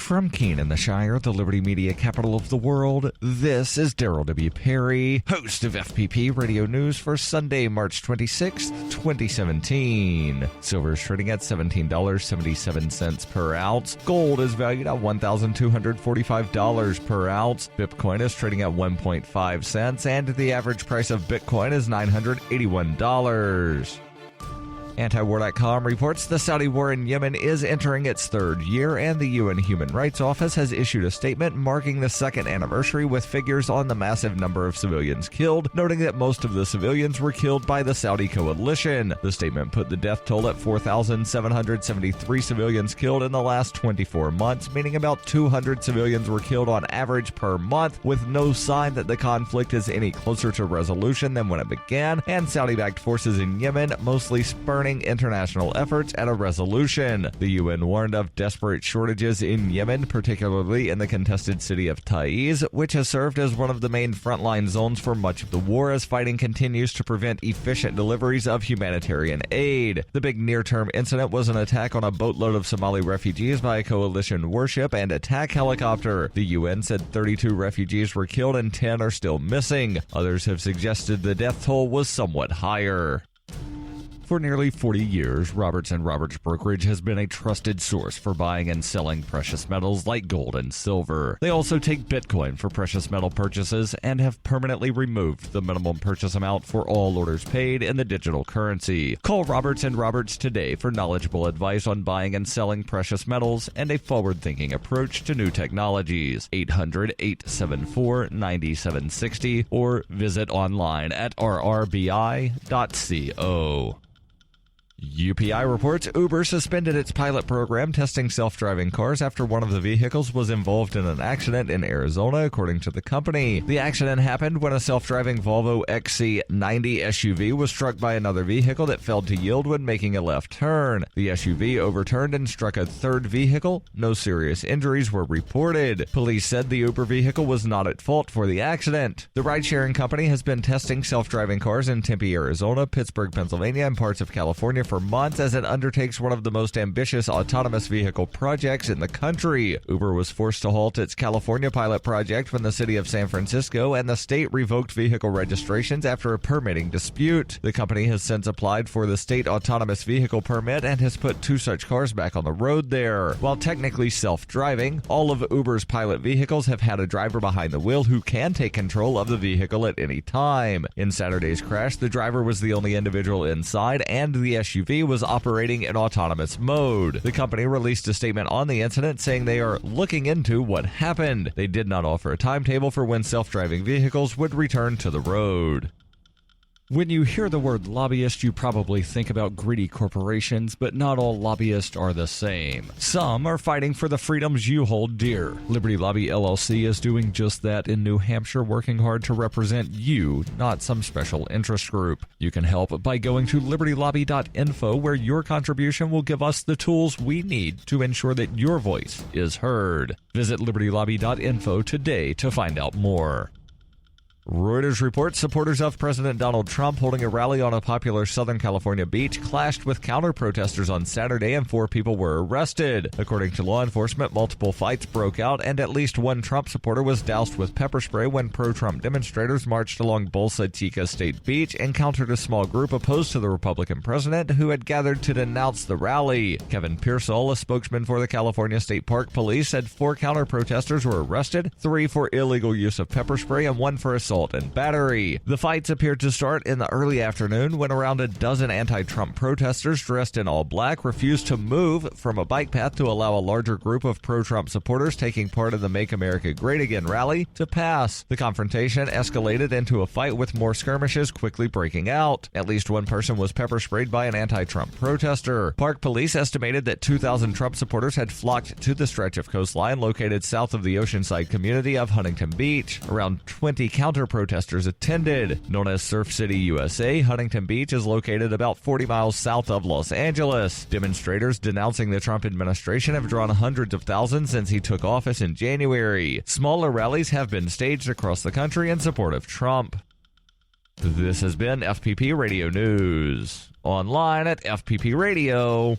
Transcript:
From Keene in the Shire, the Liberty Media capital of the world, this is Daryl W. Perry, host of FPP Radio News for Sunday, March 26, 2017. Silver is trading at $17.77 per ounce. Gold is valued at $1,245 per ounce. Bitcoin is trading at 1.5 cents, and the average price of Bitcoin is $981. Antiwar.com reports the Saudi war in Yemen is entering its third year, and the UN Human Rights Office has issued a statement marking the second anniversary with figures on the massive number of civilians killed, noting that most of the civilians were killed by the Saudi coalition. The statement put the death toll at 4,773 civilians killed in the last 24 months, meaning about 200 civilians were killed on average per month, with no sign that the conflict is any closer to resolution than when it began, and Saudi-backed forces in Yemen mostly spurning international efforts at a resolution. The UN warned of desperate shortages in Yemen, particularly in the contested city of Taiz, which has served as one of the main frontline zones for much of the war as fighting continues to prevent efficient deliveries of humanitarian aid. The big near-term incident was an attack on a boatload of Somali refugees by a coalition warship and attack helicopter. The UN said 32 refugees were killed and 10 are still missing. Others have suggested the death toll was somewhat higher. For nearly 40 years, Roberts & Roberts Brokerage has been a trusted source for buying and selling precious metals like gold and silver. They also take Bitcoin for precious metal purchases and have permanently removed the minimum purchase amount for all orders paid in the digital currency. Call Roberts & Roberts today for knowledgeable advice on buying and selling precious metals and a forward-thinking approach to new technologies. 800-874-9760 or visit online at rrbi.co. UPI reports Uber suspended its pilot program testing self-driving cars after one of the vehicles was involved in an accident in Arizona, according to the company. The accident happened when a self-driving Volvo XC90 SUV was struck by another vehicle that failed to yield when making a left turn. The SUV overturned and struck a third vehicle. No serious injuries were reported. Police said the Uber vehicle was not at fault for the accident. The ride-sharing company has been testing self-driving cars in Tempe, Arizona, Pittsburgh, Pennsylvania, and parts of California for months as it undertakes one of the most ambitious autonomous vehicle projects in the country. Uber was forced to halt its California pilot project when the city of San Francisco and the state revoked vehicle registrations after a permitting dispute. The company has since applied for the state autonomous vehicle permit and has put 2 such cars back on the road there. While technically self-driving, all of Uber's pilot vehicles have had a driver behind the wheel who can take control of the vehicle at any time. In Saturday's crash, the driver was the only individual inside and the SUV was operating in autonomous mode. The company released a statement on the incident saying they are looking into what happened. They did not offer a timetable for when self-driving vehicles would return to the road. When you hear the word lobbyist, you probably think about greedy corporations, but not all lobbyists are the same. Some are fighting for the freedoms you hold dear. Liberty Lobby LLC is doing just that in New Hampshire, working hard to represent you, not some special interest group. You can help by going to libertylobby.info, where your contribution will give us the tools we need to ensure that your voice is heard. Visit libertylobby.info today to find out more. Reuters reports supporters of President Donald Trump holding a rally on a popular Southern California beach clashed with counter-protesters on Saturday and 4 people were arrested. According to law enforcement, multiple fights broke out and at least one Trump supporter was doused with pepper spray when pro-Trump demonstrators marched along Bolsa Chica State Beach, encountered a small group opposed to the Republican president who had gathered to denounce the rally. Kevin Pearsall, a spokesman for the California State Park Police, said 4 counter-protesters were arrested, 3 for illegal use of pepper spray and 1 for assault and battery. The fights appeared to start in the early afternoon when around a dozen anti-Trump protesters dressed in all black refused to move from a bike path to allow a larger group of pro-Trump supporters taking part in the Make America Great Again rally to pass. The confrontation escalated into a fight with more skirmishes quickly breaking out. At least one person was pepper sprayed by an anti-Trump protester. Park police estimated that 2,000 Trump supporters had flocked to the stretch of coastline located south of the oceanside community of Huntington Beach. Around 20 counter-protesters attended. Known as Surf City, USA, Huntington Beach is located about 40 miles south of Los Angeles. Demonstrators denouncing the Trump administration have drawn hundreds of thousands since he took office in January. Smaller rallies have been staged across the country in support of Trump. This has been FPP Radio News. Online at fppradio.com.